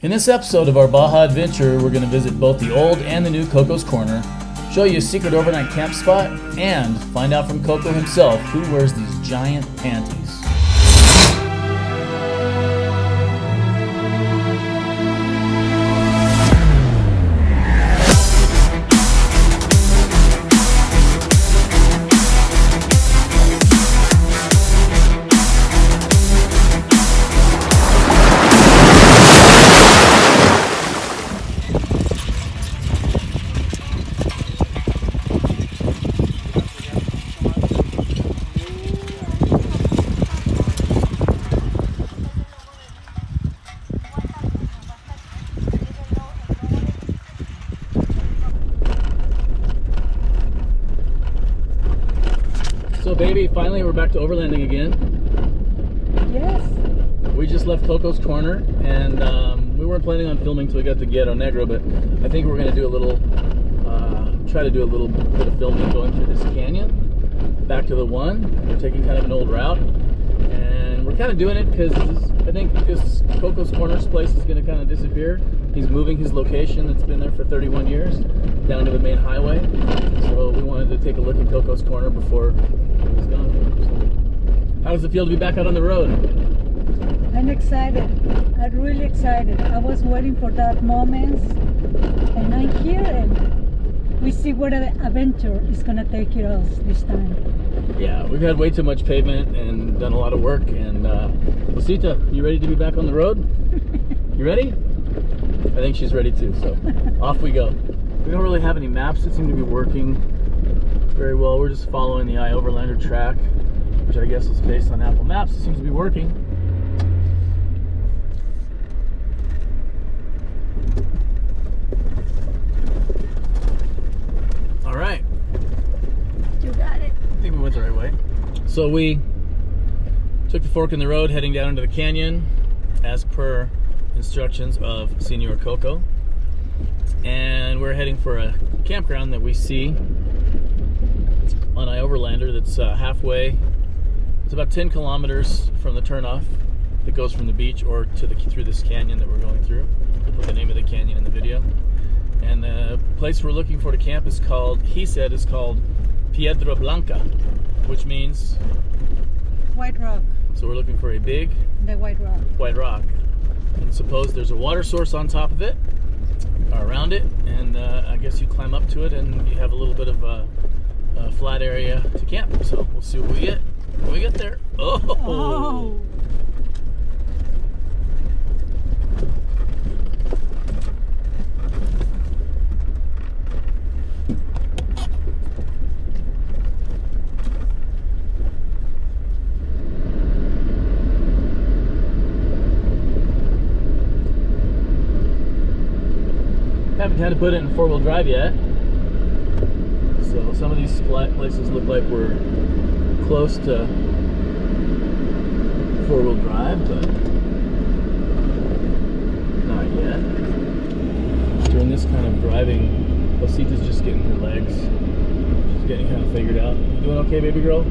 In this episode of our Baja adventure, we're going to visit both the old and the new Coco's Corner, show you a secret overnight camp spot, and find out from Coco himself who wears these giant panties. So baby, finally we're back to overlanding again. Yes. We just left Coco's Corner and we weren't planning on filming till we got to Piedra Negro, but I think we're going to do a little, try to do a little bit of filming going through this canyon, back to the one. We're taking kind of an old route and we're kind of doing it because I think this Coco's Corner's place is going to kind of disappear. He's moving his location that's been there for 31 years down to the main highway. So we wanted to take a look at Coco's Corner before he's gone. So, how does it feel to be back out on the road? I'm excited. I'm really excited. I was waiting for that moment, and I'm here, and we see what an adventure is going to take us this time. Yeah, we've had way too much pavement and done a lot of work. And Rosita, you ready to be back on the road? You ready? I think she's ready too, so off we go. We don't really have any maps that seem to be working very well. We're just following the Overlander track, which I guess is based on Apple Maps. It seems to be working. All right. You got it. I think we went the right way. So we took the fork in the road heading down into the canyon as per instructions of Senor Coco, and we're heading for a campground that we see on Overlander that's halfway. It's about 10 kilometers from the turnoff that goes from the beach or to through this canyon that we're going through. We'll put the name of the canyon in the video. And the place we're looking for to camp is called, he said, is called Piedra Blanca, which means White rock. So we're looking for a big The white rock. White rock. And suppose there's a water source on top of it, or around it, and I guess you climb up to it and you have a little bit of a flat area to camp. So we'll see what we get when we get there. Oh! Haven't had to put it in four-wheel drive yet, so some of these places look like we're close to four-wheel drive, but not yet. During this kind of driving, Rosita's just getting her legs. She's getting kind of figured out. You doing okay, baby girl?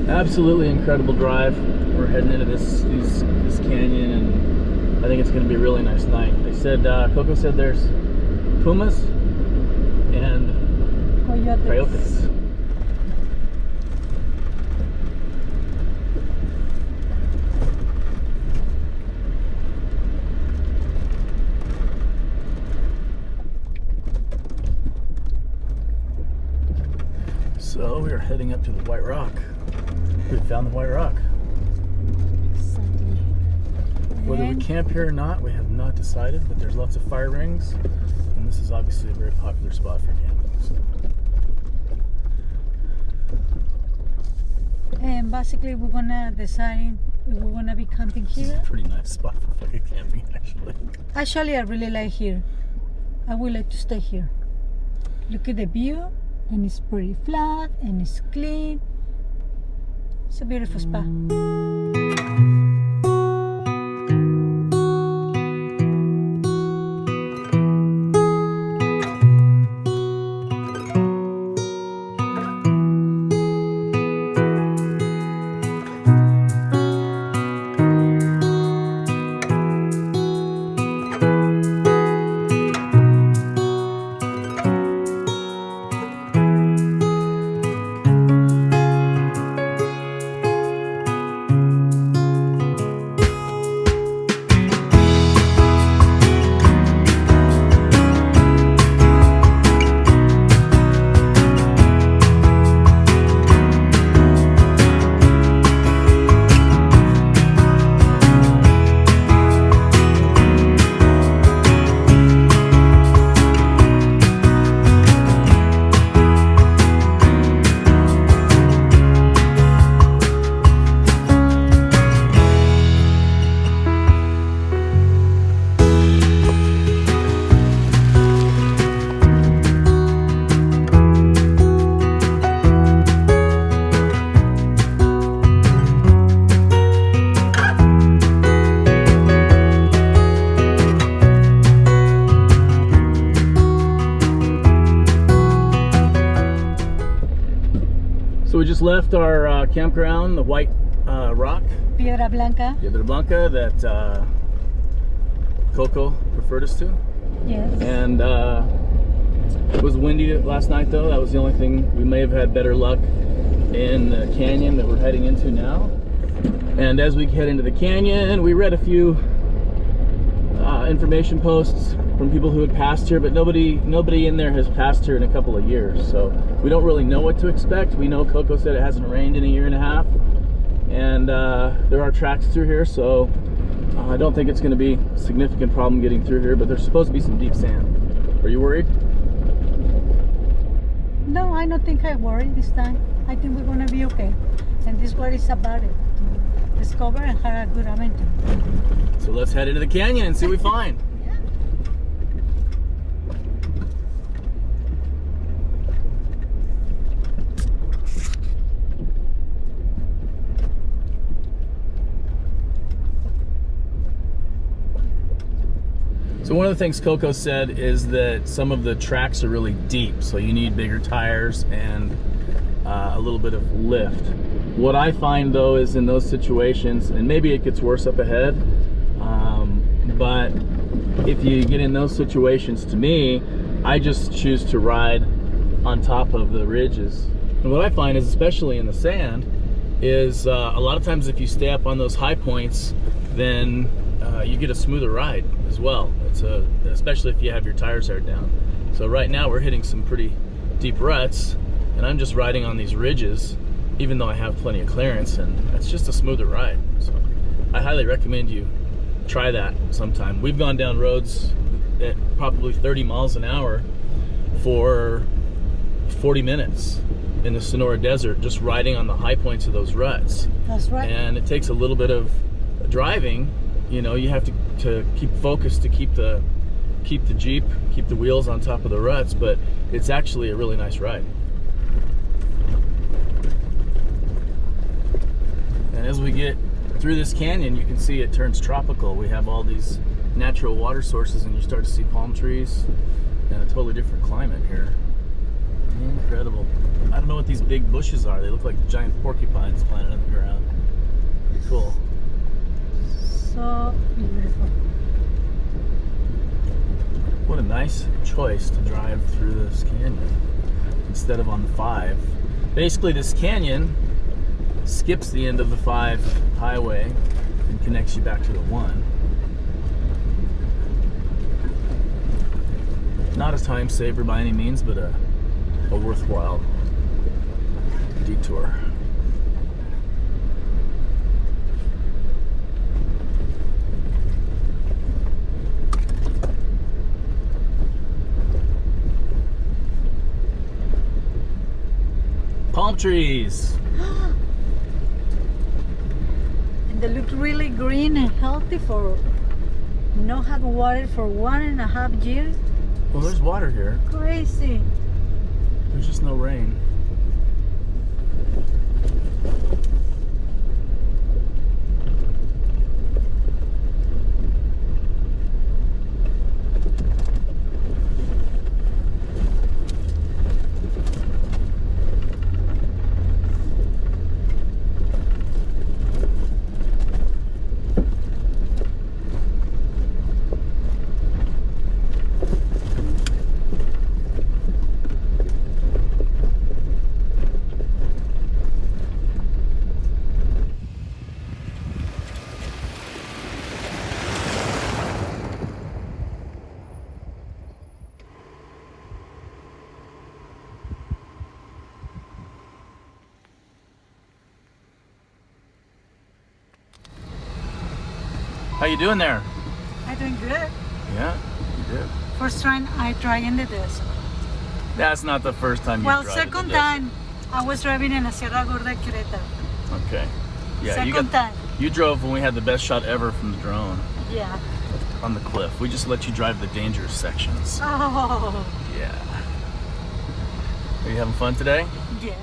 Absolutely incredible drive. We're heading into this canyon, and I think it's going to be a really nice night. They said, Coco said there's pumas and coyotes. So we are heading up to the White Rock. We found the White Rock. Whether we camp here or not, we have not decided, but there's lots of fire rings, and this is obviously a very popular spot for camping. So. And basically we're gonna decide if we're gonna be camping This is here. a pretty nice spot for fucking camping, actually. Actually, I really like here. I would like to stay here. Look at the view, and it's pretty flat, and it's clean. It's a beautiful spot. just left our campground, the white rock. Piedra Blanca that Coco referred us to. Yes. And it was windy last night though. That was the only thing. We may have had better luck in the canyon that we're heading into now. And as we head into the canyon, we read a few information posts from people who had passed here, but nobody in there has passed here in a couple of years. So we don't really know what to expect. We know Coco said it hasn't rained in a year and a half. And there are tracks through here, so I don't think it's going to be a significant problem getting through here, but there's supposed to be some deep sand. Are you worried? No, I don't think I worry this time. I think we're going to be okay. And this is what it's about, it to discover and have a good adventure. So let's head into the canyon and see what we find. Yeah. So one of the things Coco said is that some of the tracks are really deep, so you need bigger tires and a little bit of lift. What I find though is in those situations, and maybe it gets worse up ahead, but if you get in those situations, to me, I just choose to ride on top of the ridges. And what I find is, especially in the sand, is a lot of times if you stay up on those high points, then you get a smoother ride as well. Especially if you have your tires aired down. So right now we're hitting some pretty deep ruts, and I'm just riding on these ridges, even though I have plenty of clearance, and it's just a smoother ride. So I highly recommend you try that sometime. We've gone down roads at probably 30 miles an hour for 40 minutes in the Sonora Desert, just riding on the high points of those ruts. That's right. And it takes a little bit of driving. You know, you have to keep focused to keep the Jeep, keep the wheels on top of the ruts, but it's actually a really nice ride. And as we get through this canyon, you can see it turns tropical. We have all these natural water sources, and you start to see palm trees and a totally different climate here. Incredible. I don't know what these big bushes are. They look like giant porcupines planted on the ground. Pretty cool. So beautiful. What a nice choice to drive through this canyon instead of on the 5. Basically, this canyon skips the end of the 5 highway and connects you back to the 1. Not a time saver by any means, but a worthwhile detour. Palm trees. And they look really green and healthy for not had water for 1.5 years. Well, there's water here. Crazy. There's just no rain. How you doing there? I'm doing good. Yeah, you did. First time I try in the desert. That's not the first time you Well, tried second the desert. time I was driving in a Sierra Gorda, Querétaro. Okay. Yeah, Second time. You drove when we had the best shot ever from the drone Yeah. on the cliff. We just let you drive the dangerous sections. Oh. Yeah. Are you having fun today? Yes.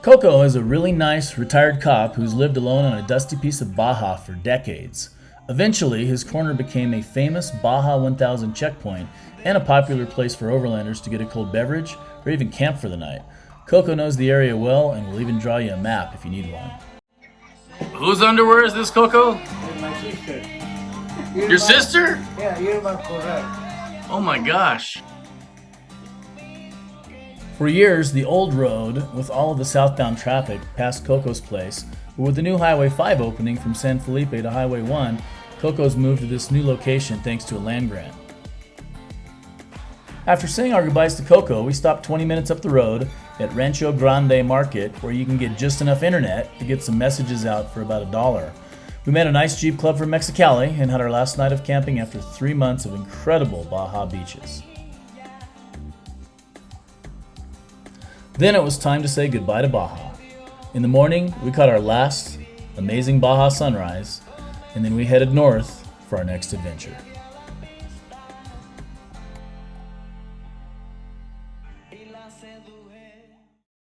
Coco is a really nice retired cop who's lived alone on a dusty piece of Baja for decades. Eventually, his corner became a famous Baja 1000 checkpoint and a popular place for overlanders to get a cold beverage or even camp for the night. Coco knows the area well and will even draw you a map if you need one. Whose underwear is this, Coco? My sister. Your sister? Yeah, Ursa Corral. Oh my gosh. For years, the old road, with all of the southbound traffic, passed Coco's place, but with the new Highway 5 opening from San Felipe to Highway 1, Coco's moved to this new location thanks to a land grant. After saying our goodbyes to Coco, we stopped 20 minutes up the road at Rancho Grande Market, where you can get just enough internet to get some messages out for about $1. We met a nice Jeep club from Mexicali and had our last night of camping after 3 months of incredible Baja beaches. Then it was time to say goodbye to Baja. In the morning, we caught our last amazing Baja sunrise, and then we headed north for our next adventure.